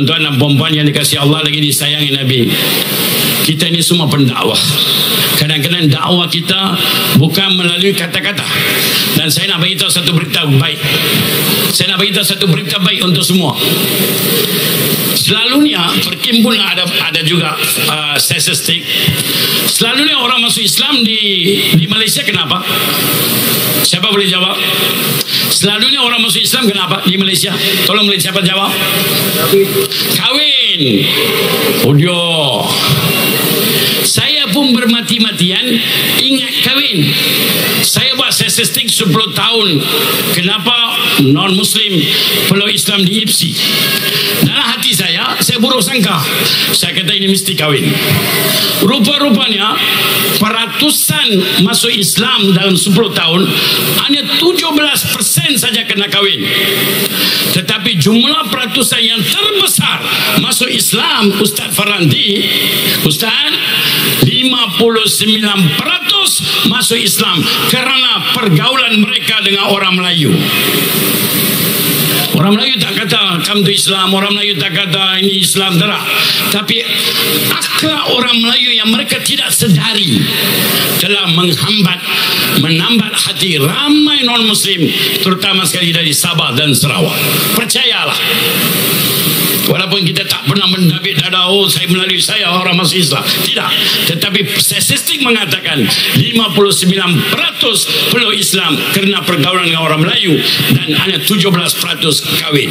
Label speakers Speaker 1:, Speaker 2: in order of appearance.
Speaker 1: Tuan-tuan dan puan-puan yang dikasihi Allah lagi disayangi Nabi, kita ini semua pendakwah. Kadang-kadang dakwah kita bukan melalui kata-kata. Dan saya nak beritahu satu berita baik. Saya nak beritahu satu berita baik untuk semua. Selalunya perkimpunan ada juga statistik. Selalunya orang masuk Islam di Malaysia kenapa? Siapa boleh jawab? Selalunya orang masuk Islam kenapa di Malaysia? Tolong boleh siapa jawab? Kahwin. Oh dia. Saya pun bermati-matian ingat kahwin. Saya buat statistik 10 tahun. Kenapa non-Muslim peluk Islam di IPSI? Dalam hati saya buruk sangka. Saya kata ini mesti kahwin. Rupa-rupanya peratusan masuk Islam dalam 10 tahun hanya 17% saja kena kahwin. Tetapi jumlah peratusan yang terbesar masuk Islam, Ustaz Farandi, Ustaz, 59% masuk Islam kerana pergaulan mereka dengan orang Melayu. Orang Melayu tak kata come to Islam, orang Melayu tak kata ini Islam, tak. Tapi akhlak orang Melayu yang mereka tidak sedari telah menambat hati ramai non-Muslim, terutama sekali dari Sabah dan Sarawak. Percayalah. Walaupun kita tak pernah mendabik dada, oh saya melalui saya orang masuk Islam. Tidak. Tetapi statistik mengatakan 59% peluk Islam kerana pergaulan dengan orang Melayu dan hanya 17% kahwin.